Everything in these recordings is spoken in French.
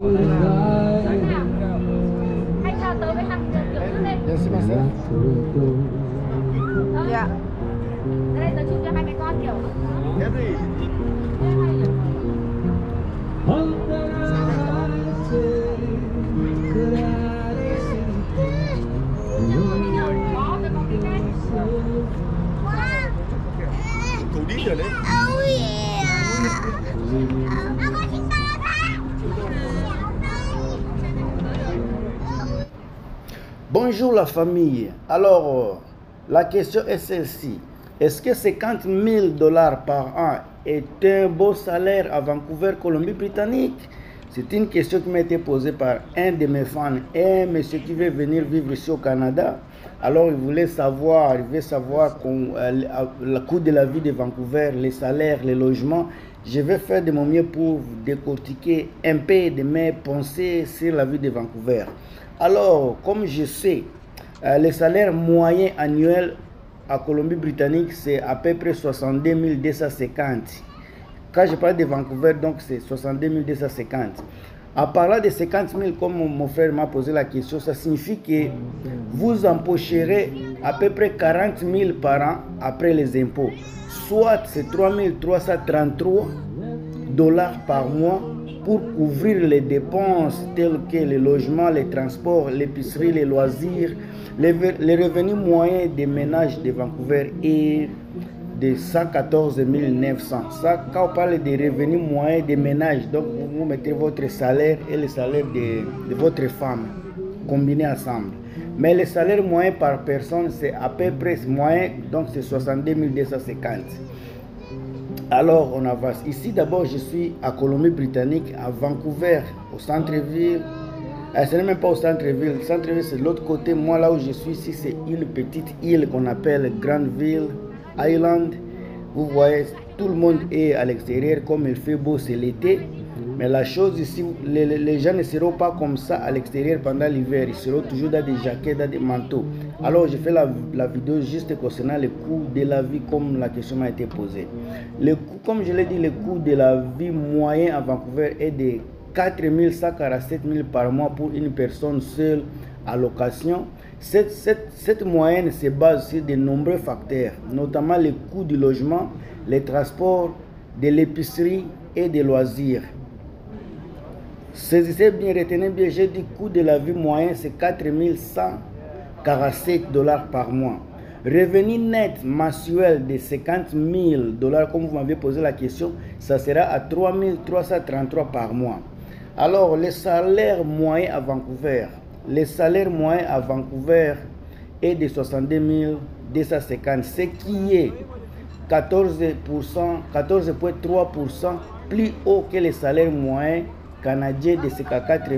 Anh cho tớ với thằng kiểu trước đây. Yes, myself. Dạ. Đây tớ chụp cho hai mẹ con kiểu. Henry. Thủ đi rồi đấy. Bonjour la famille. Alors, la question est celle-ci. Est-ce que 50 000 $ par an est un beau salaire à Vancouver, Colombie-Britannique? C'est une question qui m'a été posée par un de mes fans, un monsieur qui veut venir vivre ici au Canada. Alors, il veut savoir le coût de la vie de Vancouver, les salaires, les logements. Je vais faire de mon mieux pour décortiquer un peu de mes pensées sur la vie de Vancouver. Alors, comme je sais, le salaire moyen annuel à Colombie-Britannique, c'est à peu près 62 250. Quand je parle de Vancouver, donc c'est 62 250. En parlant de 50 000, comme mon frère m'a posé la question, ça signifie que vous empocherez à peu près 40 000 par an après les impôts. Soit c'est 3 333 $ par mois pour couvrir les dépenses telles que le logement, les transports, l'épicerie, les loisirs. Les revenus moyens des ménages de Vancouver est de 114 900. Ça, quand on parle des revenus moyens des ménages, donc vous mettez votre salaire et le salaire de votre femme combinés ensemble. Mais le salaire moyen par personne, c'est à peu près moyen, donc c'est 62 250. Alors, on avance. Ici, d'abord, je suis à Colombie-Britannique, à Vancouver, au centre-ville. Ce n'est même pas au centre-ville. Le centre-ville, c'est de l'autre côté. Moi, là où je suis ici, c'est une petite île qu'on appelle Granville Island. Vous voyez, tout le monde est à l'extérieur. Comme il fait beau, c'est l'été. Mais la chose ici, les gens ne seront pas comme ça à l'extérieur pendant l'hiver. Ils seront toujours dans des jaquettes, dans des manteaux. Alors, je fais la vidéo juste concernant le coût de la vie, comme la question m'a été posée. Le coût, comme je l'ai dit, le coût de la vie moyen à Vancouver est de 4 147 000 par mois pour une personne seule à location. Cette moyenne se base sur de nombreux facteurs, notamment le coût du logement, les transports, de l'épicerie et des loisirs. Saisissez bien, retenez bien, j'ai dit coût de la vie moyen, c'est 4 147 $ par mois. Revenu net mensuel de 50 000 $, comme vous m'avez posé la question, ça sera à 3 333 par mois. Alors, le salaire moyen à Vancouver, est de 62 250, ce qui est 14,3% plus haut que le salaire moyen canadien de 4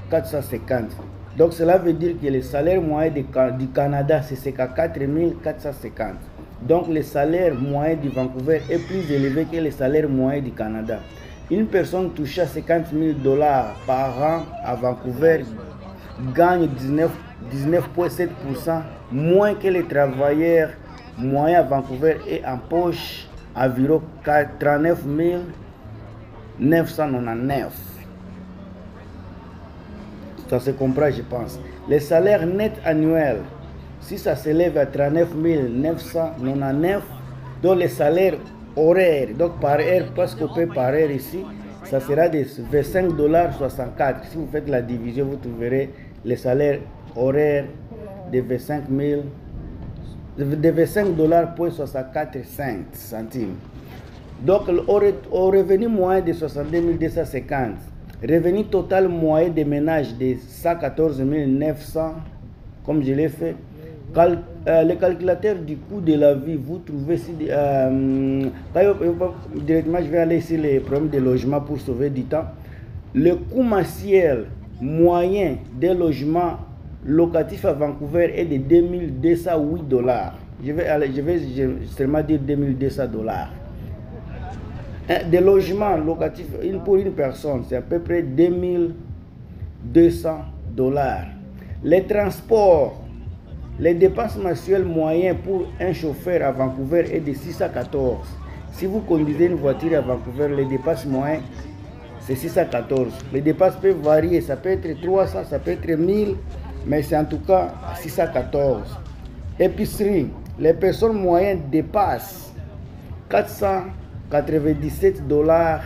450. Donc cela veut dire que le salaire moyen du Canada, c'est 4 450. Donc le salaire moyen du Vancouver est plus élevé que le salaire moyen du Canada. Une personne touchant 50 000 $ par an à Vancouver gagne 19,7% moins que les travailleurs moyens à Vancouver et empoche environ 39 999. Ça se comprend, je pense. Le salaire net annuel, si ça s'élève à 39 999, donc le salaire horaire, donc par heure, parce qu'on paie par heure ici, ça sera de 25,64 $. Si vous faites la division, vous trouverez le salaire horaire de 25 $.64. Donc, au revenu moyen de 62 250, revenu total moyen des ménages de 114 900, comme je l'ai fait, le calculateur du coût de la vie, vous trouvez ici, directement je vais aller sur les problèmes de logement pour sauver du temps. Le coût mensuel moyen des logements locatifs à Vancouver est de 2208 $. Je vais seulement dire 2200 $. Des logements locatifs pour une personne, c'est à peu près 2200 $. Les transports, les dépenses mensuelles moyennes pour un chauffeur à Vancouver est de 614. Si vous conduisez une voiture à Vancouver, les dépenses moyennes, c'est 614. Les dépenses peuvent varier, ça peut être 300, ça peut être 1000, mais c'est en tout cas 614. Épicerie, les personnes moyennes dépassent 497 dollars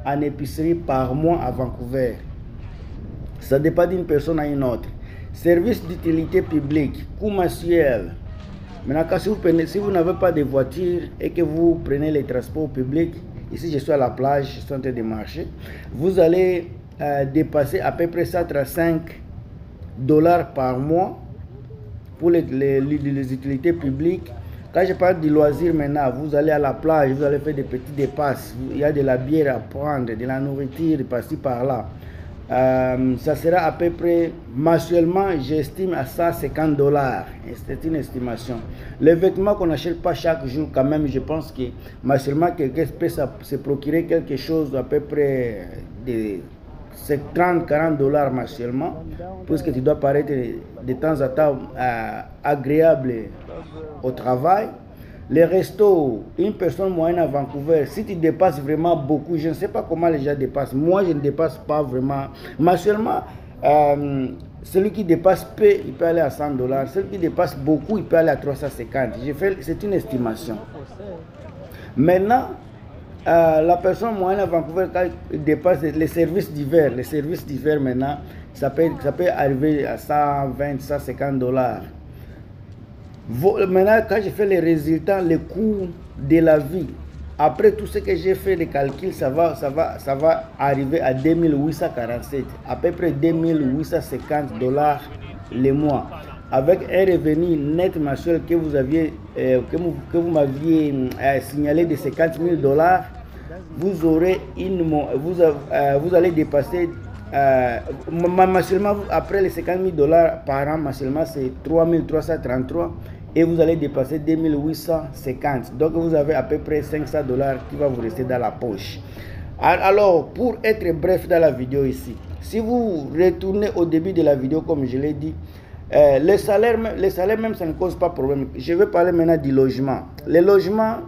en épicerie par mois à Vancouver. Ça dépend d'une personne à une autre. Service d'utilité publique, coût mensuel. Maintenant, si vous n'avez pas de voiture et que vous prenez les transports publics, ici je suis à la plage, je suis en train de marcher, vous allez dépasser à peu près 135 dollars par mois pour les utilités publiques. Quand je parle du loisir maintenant, vous allez à la plage, vous allez faire des petites dépenses. Il y a de la bière à prendre, de la nourriture, par-ci par-là. Ça sera à peu près, mensuellement, j'estime à 150 dollars. C'est une estimation. Les vêtements qu'on n'achète pas chaque jour, quand même, je pense que mensuellement, quelqu'un peut se procurer quelque chose à peu près de 30-40 dollars mensuellement, puisque tu dois paraître de temps à temps agréable au travail. Les restos, une personne moyenne à Vancouver, si tu dépasses vraiment beaucoup, je ne sais pas comment les gens dépassent. Moi, je ne dépasse pas vraiment. Mensuellement, celui qui dépasse peu, il peut aller à 100 dollars. Celui qui dépasse beaucoup, il peut aller à 350. C'est une estimation. Maintenant, la personne moyenne à Vancouver, quand il dépasse les services divers, maintenant, ça peut arriver à 120, 150 dollars. Maintenant, quand je fais les résultats, les coûts de la vie, après tout ce que j'ai fait, les calculs, ça va arriver à 2847, à peu près 2850 dollars le mois, avec un revenu net mensuel que vous aviez, que vous m'aviez signalé de 50 000 dollars. Vous aurez vous allez dépasser mensuellement, après les 50 000 dollars par an, mensuellement c'est 3333 et vous allez dépasser 2850. Donc vous avez à peu près 500 dollars qui va vous rester dans la poche. Alors, pour être bref dans la vidéo ici, si vous retournez au début de la vidéo, comme je l'ai dit, les salaires même, ça ne cause pas problème. Je vais parler maintenant du logement. Les logements,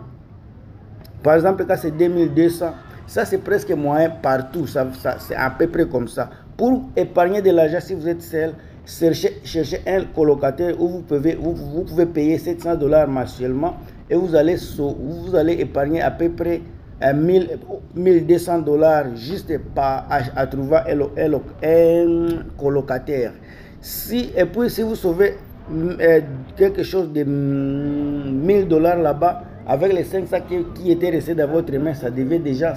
par exemple, quand c'est 2200, ça c'est presque moyen partout, c'est à peu près comme ça. Pour épargner de l'argent, si vous êtes seul, cherchez un colocataire où vous pouvez payer 700 dollars mensuellement et vous allez épargner à peu près 1200 dollars juste à trouver un colocataire. Et puis si vous sauvez quelque chose de 1000 dollars là-bas, avec les 500 qui étaient restés dans votre main, ça devait déjà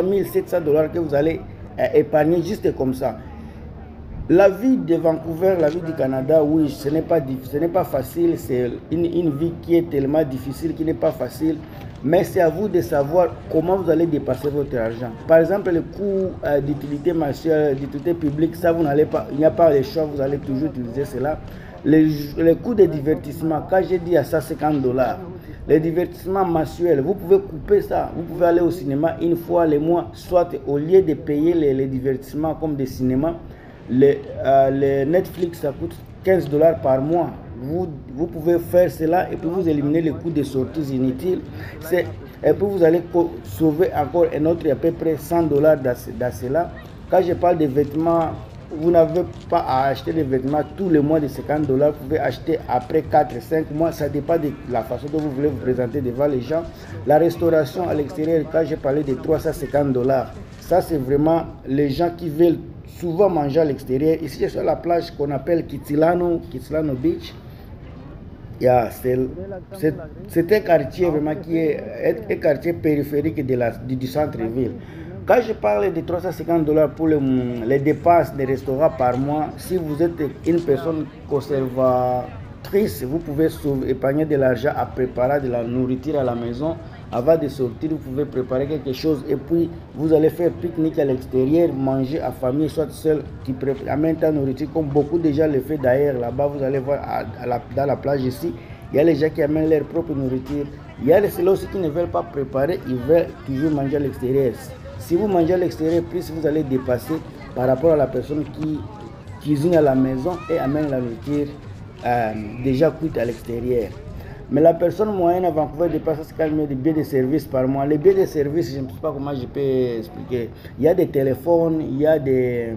1700 dollars que vous allez épargner juste comme ça. La vie de Vancouver, la vie du Canada, oui, ce n'est pas facile, c'est une vie qui est tellement difficile, qui n'est pas facile, mais c'est à vous de savoir comment vous allez dépasser votre argent. Par exemple, le coût d'utilité mensuelle, d'utilité publique, ça vous n'allez pas, il n'y a pas le choix, vous allez toujours utiliser cela. Les coûts de divertissement, quand j'ai dit à 150 dollars, les divertissements mensuels, vous pouvez couper ça. Vous pouvez aller au cinéma une fois le mois, soit au lieu de payer les divertissements comme des cinémas, les Netflix, ça coûte 15 dollars par mois. Vous pouvez faire cela et puis vous éliminez les coûts de sorties inutiles. Et puis vous allez sauver encore un autre à peu près 100 dollars dans cela. Quand je parle de vêtements, vous n'avez pas à acheter des vêtements tous les mois de 50 dollars. Vous pouvez acheter après 4-5 mois. Ça dépend de la façon dont vous voulez vous présenter devant les gens. La restauration à l'extérieur, quand j'ai parlé de 350 dollars, ça c'est vraiment les gens qui veulent souvent manger à l'extérieur. Ici, je suis à la plage qu'on appelle Kitsilano Beach. C'est un quartier vraiment qui est un quartier périphérique du centre-ville. Quand je parle de 350 dollars pour les dépenses des restaurants par mois, si vous êtes une personne conservatrice, vous pouvez épargner de l'argent à préparer de la nourriture à la maison. Avant de sortir, vous pouvez préparer quelque chose et puis vous allez faire pique-nique à l'extérieur, manger à famille, soit seul, qui amène ta nourriture, comme beaucoup de gens le font d'ailleurs. Là-bas, vous allez voir dans la plage ici, il y a les gens qui amènent leur propre nourriture. Il y a ceux aussi qui ne veulent pas préparer, ils veulent toujours manger à l'extérieur. Si vous mangez à l'extérieur, plus vous allez dépasser par rapport à la personne qui cuisine à la maison et amène la nourriture déjà cuite à l'extérieur. Mais la personne moyenne à Vancouver dépasse 50 000 de billets de service par mois. Les billets de service, je ne sais pas comment je peux expliquer. Il y a des téléphones, il y a des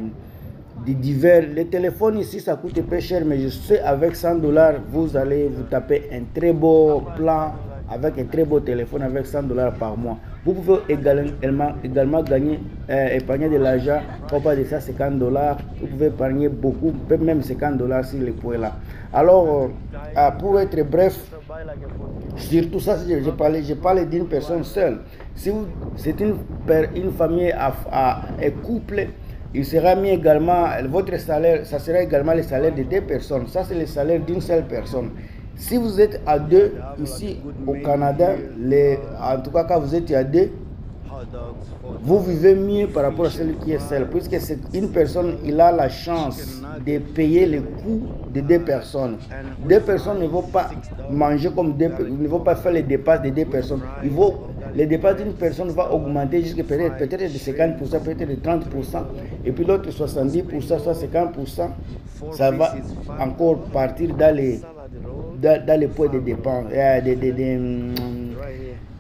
divers. Les téléphones ici, ça coûte peu cher, mais je sais avec 100 $, vous allez vous taper un très beau plan avec un très beau téléphone avec 100 $ par mois. Vous pouvez également gagner, épargner de l'argent, pas de ça 50 $. Vous pouvez épargner beaucoup, même 50 $ si les points là. Alors, pour être bref, surtout ça, je parle d'une personne seule. Si c'est une famille un couple, il sera mis également, votre salaire, ça sera également le salaire de 2 personnes. Ça, c'est le salaire d'une seule personne. Si vous êtes à 2 ici au Canada, en tout cas quand vous êtes à 2, vous vivez mieux par rapport à celui qui est seul, puisque c'est une personne, il a la chance de payer les coûts de 2 personnes. 2 personnes ne vont pas manger comme 2, ne vont pas faire les dépenses de 2 personnes. Les dépenses d'une personne vont augmenter jusqu'à peut-être de 50%, peut-être de 30%, et puis l'autre 70%, soit 50%, ça va encore partir dans les points de dépenses,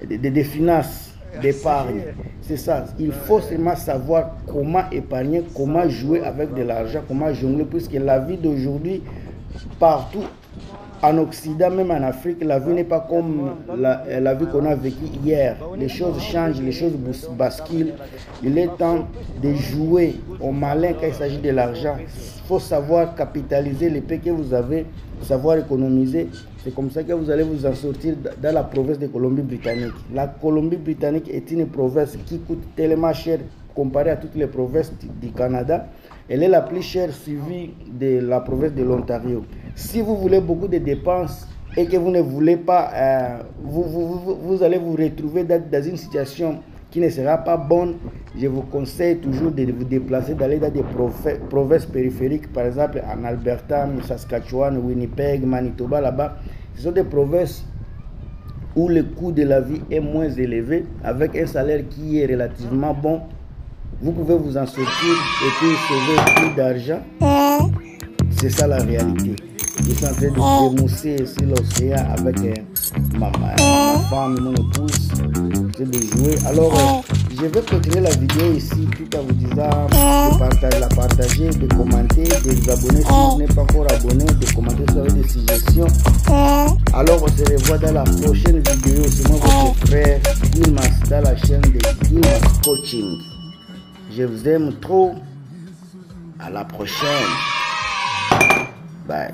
des finances, d'épargne. C'est ça. Il faut seulement savoir comment épargner, comment jouer avec de l'argent, comment jongler, puisque la vie d'aujourd'hui, partout en Occident, même en Afrique, la vie n'est pas comme la vie qu'on a vécue hier. Les choses changent, les choses basculent. Il est temps de jouer au malin quand il s'agit de l'argent. Il faut savoir capitaliser les paix que vous avez, savoir économiser. C'est comme ça que vous allez vous en sortir dans la province de Colombie-Britannique. La Colombie-Britannique est une province qui coûte tellement cher comparée à toutes les provinces du Canada. Elle est la plus chère suivie de la province de l'Ontario. Si vous voulez beaucoup de dépenses et que vous ne voulez pas, vous allez vous retrouver dans une situation qui ne sera pas bonne. Je vous conseille toujours de vous déplacer, d'aller dans des provinces périphériques, par exemple en Alberta, Saskatchewan, Winnipeg, Manitoba, là-bas. Ce sont des provinces où le coût de la vie est moins élevé, avec un salaire qui est relativement bon. Vous pouvez vous en sortir et puis sauver plus d'argent. C'est ça la réalité. Je suis en train de démousser sur l'océan avec ma femme, mon épouse. Je vais jouer. Alors, je vais continuer la vidéo ici tout en vous disant de la partager, de commenter, de vous abonner si vous n'êtes pas encore abonné, de commenter sur des suggestions. Alors, on se revoit dans la prochaine vidéo. C'est moi votre frère Ilmas dans la chaîne de Ilmas Coaching. Je vous aime trop. À la prochaine. Bye.